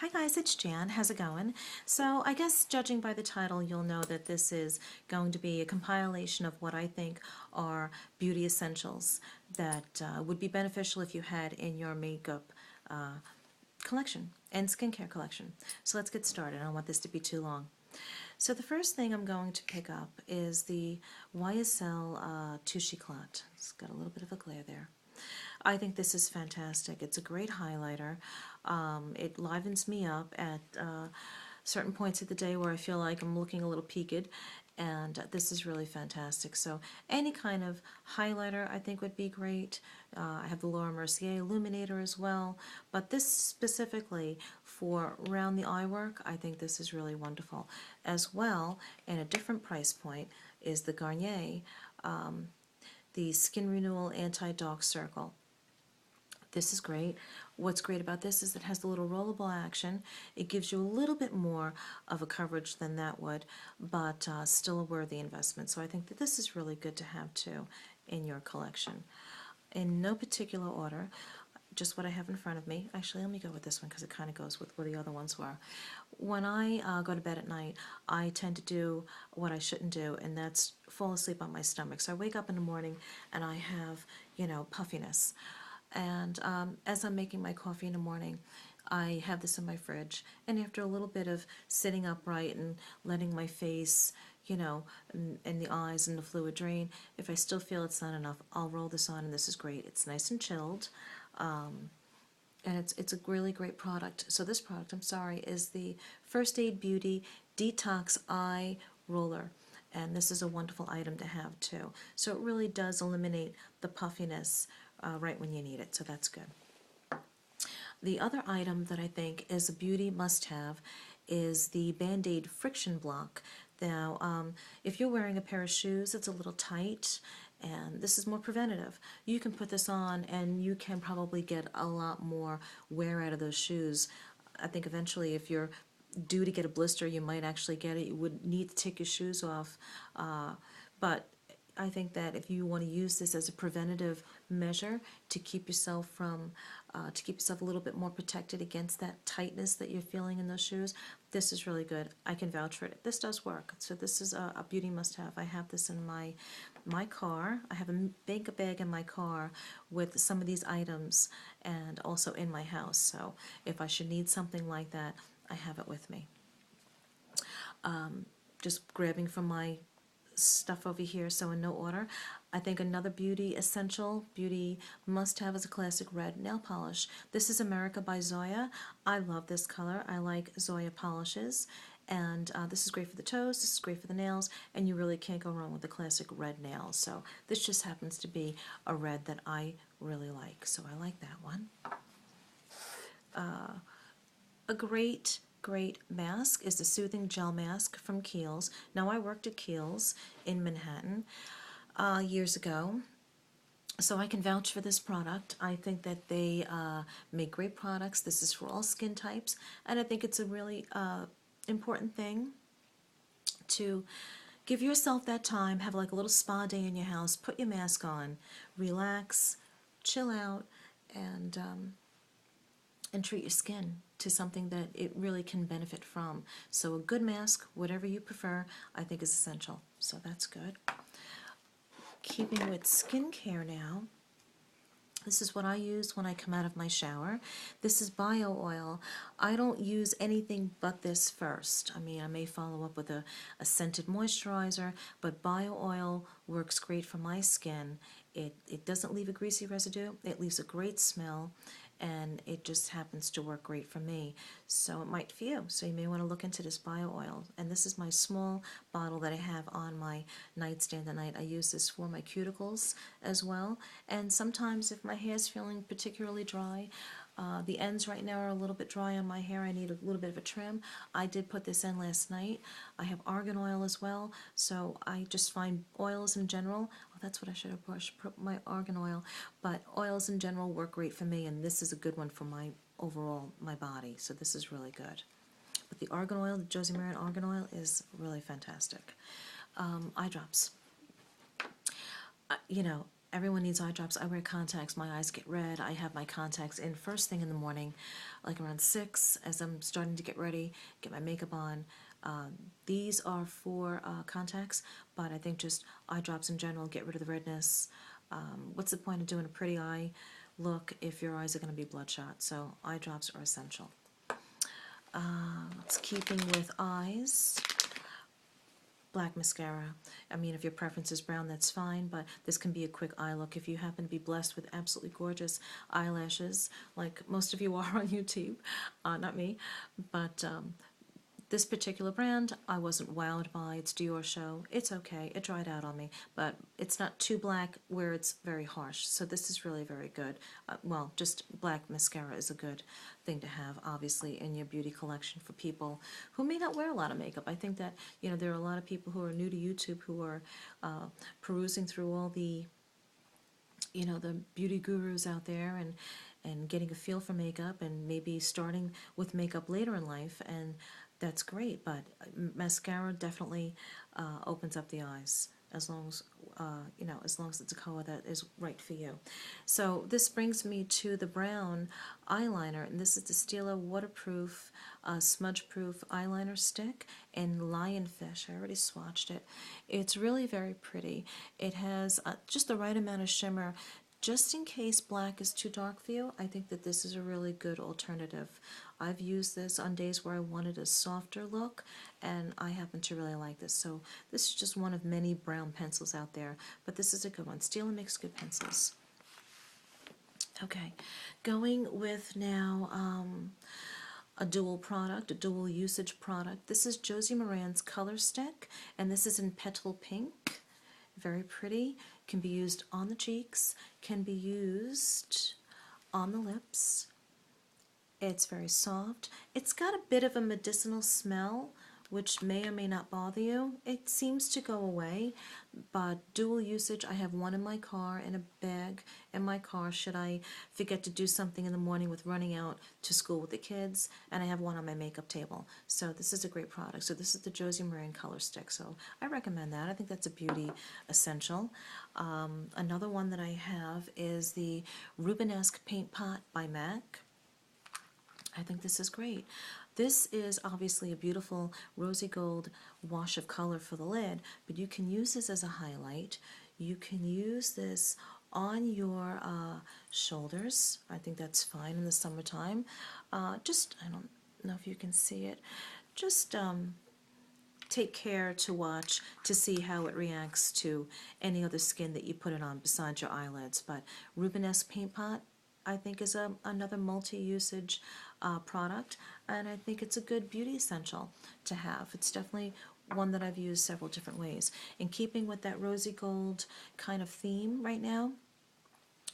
Hi guys, it's Jan. How's it going? So I guess judging by the title, you'll know that this is going to be a compilation of what I think are beauty essentials that would be beneficial if you had in your makeup collection and skincare collection. So let's get started. I don't want this to be too long. So the first thing I'm going to pick up is the YSL Touche Éclat. It's got a little bit of a glare there. I think this is fantastic. It's a great highlighter. It livens me up at certain points of the day where I feel like I'm looking a little peaked, and this is really fantastic. So any kind of highlighter I think would be great. I have the Laura Mercier Illuminator as well, but this specifically for around the eye work, I think this is really wonderful. As well, and a different price point, is the Garnier, the Skin Renewal Anti-Dark Circle. This is great. What's great about this is it has the little rollable action. It gives you a little bit more of a coverage than that would, but still a worthy investment. So I think that this is really good to have too in your collection. In no particular order, just what I have in front of me. Actually, let me go with this one because it kind of goes with where the other ones were. When I go to bed at night, I tend to do what I shouldn't do, and that's fall asleep on my stomach. So I wake up in the morning and I have, puffiness. And as I'm making my coffee in the morning, I have this in my fridge. And after a little bit of sitting upright and letting my face, and the eyes and the fluid drain, if I still feel it's not enough, I'll roll this on, and this is great. It's nice and chilled. And it's a really great product. So this product, I'm sorry, is the First Aid Beauty Detox Eye Roller. And this is a wonderful item to have too. So it really does eliminate the puffiness right when you need it, so that's good. The other item that I think is a beauty must-have is the Band-Aid Friction Block. Now, if you're wearing a pair of shoes that's a little tight, and this is more preventative, you can put this on and you can probably get a lot more wear out of those shoes. I think eventually if you're due to get a blister, you might actually get it. You would need to take your shoes off, but I think that if you want to use this as a preventative measure to keep yourself a little bit more protected against that tightness that you're feeling in those shoes, this is really good. I can vouch for it. This does work. So this is a beauty must-have. I have this in my car. I have a big bag in my car with some of these items, and also in my house. So if I should need something like that, I have it with me. Just grabbing from my stuff over here, so in no order. I think another beauty essential, beauty must-have is a classic red nail polish. This is America by Zoya. I love this color. I like Zoya polishes. And this is great for the toes, this is great for the nails, and you really can't go wrong with the classic red nails. So this just happens to be a red that I really like. So I like that one. A great mask is the Soothing Gel Mask from Kiehl's. Now, I worked at Kiehl's in Manhattan years ago, so I can vouch for this product. I think that they make great products. This is for all skin types, and I think it's a really important thing to give yourself that time, have like a little spa day in your house, put your mask on, relax, chill out, and treat your skin to something that it really can benefit from. So a good mask, whatever you prefer, I think is essential. So that's good. Keeping with skincare now, this is what I use when I come out of my shower. This is Bio Oil. I don't use anything but this first. I mean, I may follow up with a scented moisturizer, but Bio Oil works great for my skin. It doesn't leave a greasy residue. It leaves a great smell, and it just happens to work great for me. So it might for you. So you may want to look into this Bio Oil. And this is my small bottle that I have on my nightstand at night. I use this for my cuticles as well. And sometimes if my hair's feeling particularly dry, the ends right now are a little bit dry on my hair. I need a little bit of a trim. I did put this in last night. I have argan oil as well, so I just find oils in general, oh, that's what I should have put my argan oil, but oils in general work great for me, and this is a good one for my overall, my body, so this is really good. But the argan oil, the Josie Maran argan oil, is really fantastic. Eye drops. everyone needs eye drops. I wear contacts. My eyes get red. I have my contacts in first thing in the morning, like around 6, as I'm starting to get ready, get my makeup on. These are for contacts, but I think just eye drops in general get rid of the redness. What's the point of doing a pretty eye look if your eyes are going to be bloodshot? So eye drops are essential. It's keeping with eyes. Black mascara. I mean, if your preference is brown, that's fine, but this can be a quick eye look. If you happen to be blessed with absolutely gorgeous eyelashes, like most of you are on YouTube, not me, but this particular brand I wasn't wowed by. It's Dior Show. It's okay. It dried out on me, but it's not too black where it's very harsh. So this is really very good. Well, just black mascara is a good thing to have, obviously, in your beauty collection for people who may not wear a lot of makeup. I think that, you know, there are a lot of people who are new to YouTube who are perusing through all the, you know, the beauty gurus out there and getting a feel for makeup and maybe starting with makeup later in life, and that's great, but mascara definitely opens up the eyes as long as, you know, as long as it's a color that is right for you. So this brings me to the brown eyeliner, and this is the Stila Waterproof Smudge-Proof Eyeliner Stick in Lionfish. I already swatched it. It's really very pretty. It has just the right amount of shimmer. Just in case black is too dark for you, I think that this is a really good alternative. I've used this on days where I wanted a softer look, and I happen to really like this. So this is just one of many brown pencils out there, but this is a good one. Stila makes good pencils. Okay, going with now a dual product, a dual usage product. This is Josie Maran's Color Stick, and this is in Petal Pink. Very pretty. Can be used on the cheeks, can be used on the lips. It's very soft. It's got a bit of a medicinal smell, which may or may not bother you. It seems to go away, but dual usage. I have one in my car, in a bag in my car, should I forget to do something in the morning with running out to school with the kids, and I have one on my makeup table. So this is a great product. So this is the Josie Maran Color Stick. So I recommend that. I think that's a beauty essential. Another one that I have is the Rubenesque Paint Pot by MAC. I think this is great. This is obviously a beautiful rosy gold wash of color for the lid, but you can use this as a highlight. You can use this on your shoulders. I think that's fine in the summertime. I don't know if you can see it. Just take care to watch to see how it reacts to any other skin that you put it on besides your eyelids. But Rubenesque Paint Pot, I think, is another multi-usage product, and I think it's a good beauty essential to have. It's definitely one that I've used several different ways. In keeping with that rosy gold kind of theme right now,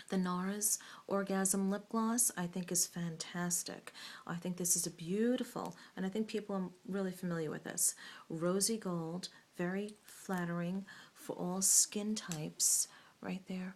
the NARS Orgasm Lip Gloss, I think, is fantastic. I think this is a beautiful, and I think people are really familiar with this, rosy gold, very flattering for all skin types, right there.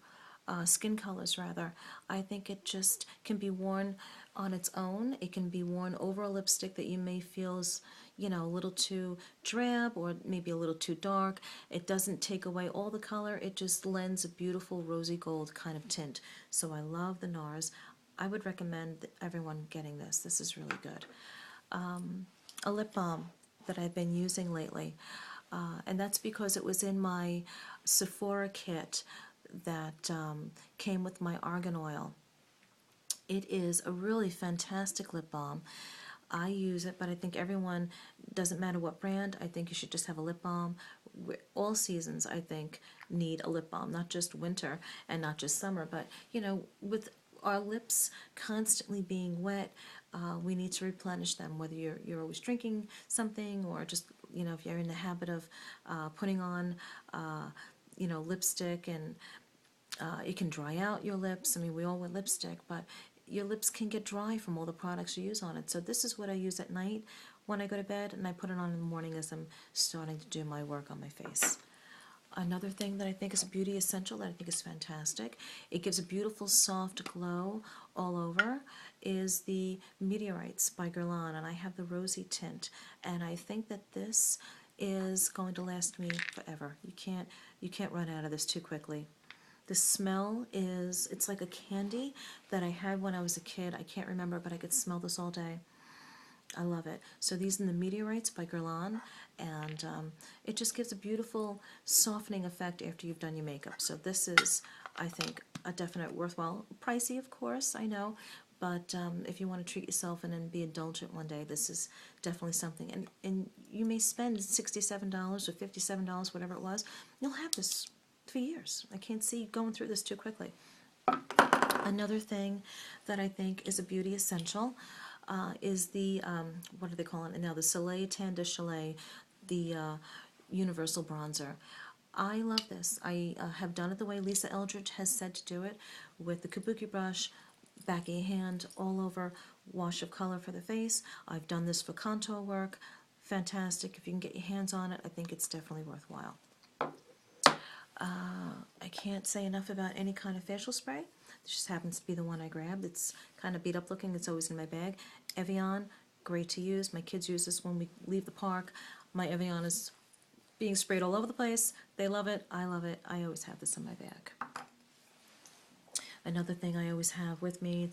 Skin colors rather. I think it just can be worn on its own. It can be worn over a lipstick that you may feel is, you know, a little too drab or maybe a little too dark. It doesn't take away all the color. It just lends a beautiful rosy gold kind of tint. So I love the NARS. I would recommend everyone getting this. This is really good. A lip balm that I've been using lately, and that's because it was in my Sephora kit that came with my argan oil. It is a really fantastic lip balm. I use it, but I think everyone, doesn't matter what brand, I think you should just have a lip balm. All seasons, I think, need a lip balm, not just winter and not just summer, but, you know, with our lips constantly being wet, we need to replenish them, whether you're always drinking something or just, you know, if you're in the habit of putting on you know, lipstick, and it can dry out your lips. I mean, we all wear lipstick, but your lips can get dry from all the products you use on it. So this is what I use at night when I go to bed, and I put it on in the morning as I'm starting to do my work on my face. Another thing that I think is a beauty essential that I think is fantastic, it gives a beautiful soft glow all over, is the Meteorites by Guerlain, and I have the rosy tint, and I think that this is going to last me forever. You can't run out of this too quickly. The smell is, it's like a candy that I had when I was a kid. I can't remember, but I could smell this all day. I love it. So these are the Meteorites by Guerlain, and it just gives a beautiful softening effect after you've done your makeup. So this is, I think, a definite worthwhile. Pricey, of course, I know, but if you want to treat yourself and then be indulgent one day, this is definitely something. And you may spend $67 or $57, whatever it was. You'll have this for years. I can't see going through this too quickly. Another thing that I think is a beauty essential is the, what are they calling it now, the Soleil Tan de Soleil, the Universal Bronzer. I love this. I have done it the way Lisa Eldridge has said to do it, with the kabuki brush, back of your hand, all over, wash of color for the face. I've done this for contour work. Fantastic. If you can get your hands on it, I think it's definitely worthwhile. I can't say enough about any kind of facial spray. This just happens to be the one I grabbed. It's kind of beat up looking. It's always in my bag. Evian, great to use. My kids use this when we leave the park. My Evian is being sprayed all over the place. They love it. I love it. I always have this in my bag. Another thing I always have with me,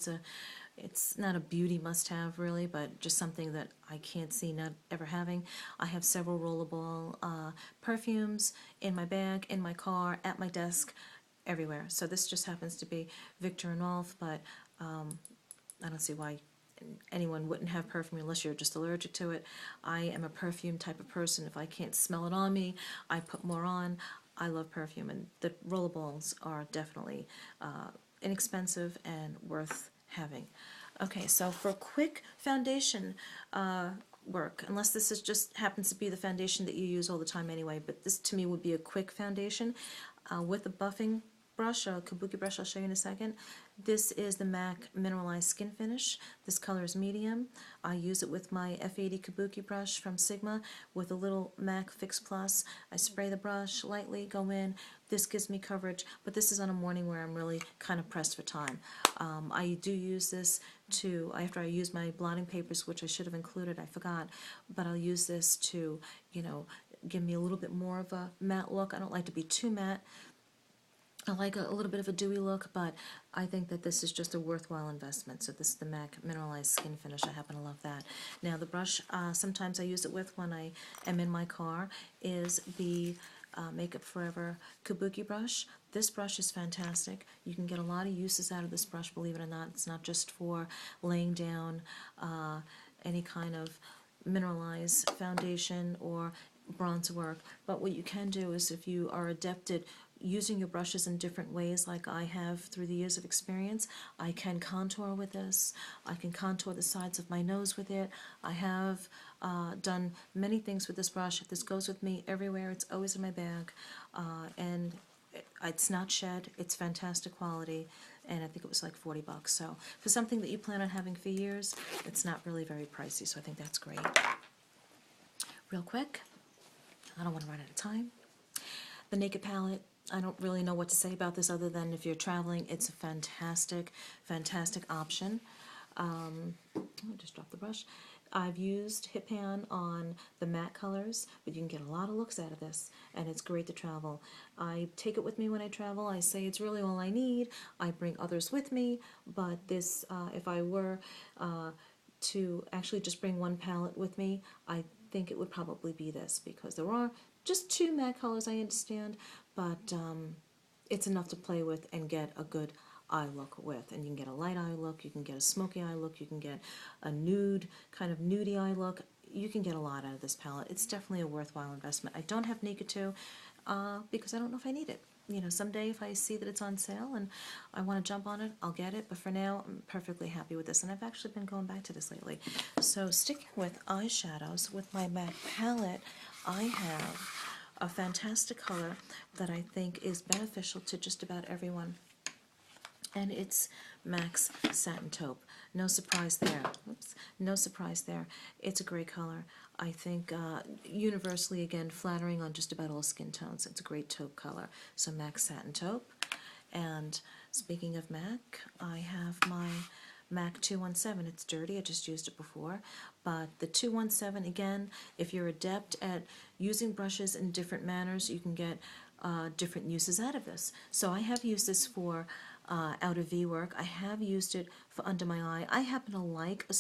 it's not a beauty must-have really, but just something that I can't see not ever having. I have several Rollerball perfumes in my bag, in my car, at my desk, everywhere. So this just happens to be Victor and Rolf, but I don't see why anyone wouldn't have perfume unless you're just allergic to it. I am a perfume type of person. If I can't smell it on me, I put more on. I love perfume, and the Rollerballs are definitely inexpensive and worth having. Okay, so for quick foundation work, unless this is just happens to be the foundation that you use all the time anyway, but this to me would be a quick foundation with a buffing brush, a kabuki brush I'll show you in a second. This is the MAC Mineralized Skin Finish. This color is medium. I use it with my F80 kabuki brush from Sigma with a little MAC Fix Plus. I spray the brush lightly, go in. This gives me coverage, but this is on a morning where I'm really kind of pressed for time. I do use this to, after I use my blotting papers, which I should have included, I forgot, but I'll use this to, give me a little bit more of a matte look. I don't like to be too matte. I like a little bit of a dewy look, but I think that this is just a worthwhile investment. So this is the MAC Mineralized Skin Finish. I happen to love that. Now the brush, sometimes I use it with when I am in my car, is the Makeup Forever Kabuki brush. This brush is fantastic. You can get a lot of uses out of this brush, believe it or not. It's not just for laying down any kind of mineralized foundation or bronze work, but what you can do is, if you are adept at using your brushes in different ways like I have through the years of experience, I can contour with this. I can contour the sides of my nose with it. I have done many things with this brush. This goes with me everywhere. It's always in my bag, and it's not shed. It's fantastic quality, and I think it was like 40 bucks. So for something that you plan on having for years, it's not really very pricey, so I think that's great. Real quick, I don't want to run out of time. The Naked Palette, I don't really know what to say about this other than if you're traveling, it's a fantastic, fantastic option. I just dropped the brush. I've used Hip Pan on the matte colors, but you can get a lot of looks out of this, and it's great to travel. I take it with me when I travel. I say it's really all I need. I bring others with me, but this, if I were to actually just bring one palette with me, I think it would probably be this, because there are just two matte colors, I understand, but it's enough to play with and get a good eye look with. And you can get a light eye look, you can get a smoky eye look, you can get a nude, kind of nudie eye look. You can get a lot out of this palette. It's definitely a worthwhile investment. I don't have Naked 2 because I don't know if I need it. Someday if I see that it's on sale and I want to jump on it, I'll get it. But for now, I'm perfectly happy with this. And I've actually been going back to this lately. So sticking with eyeshadows, with my MAC palette, I have a fantastic color that I think is beneficial to just about everyone. And it's MAC's Satin Taupe. No surprise there. Oops. No surprise there. It's a great color. I think universally, again, flattering on just about all skin tones. It's a great taupe color. So MAC's Satin Taupe. And speaking of MAC, I have my MAC 217. It's dirty. I just used it before. But the 217, again, if you're adept at using brushes in different manners, you can get different uses out of this. So I have used this for outer V work. I have used it for under my eye. I happen to like a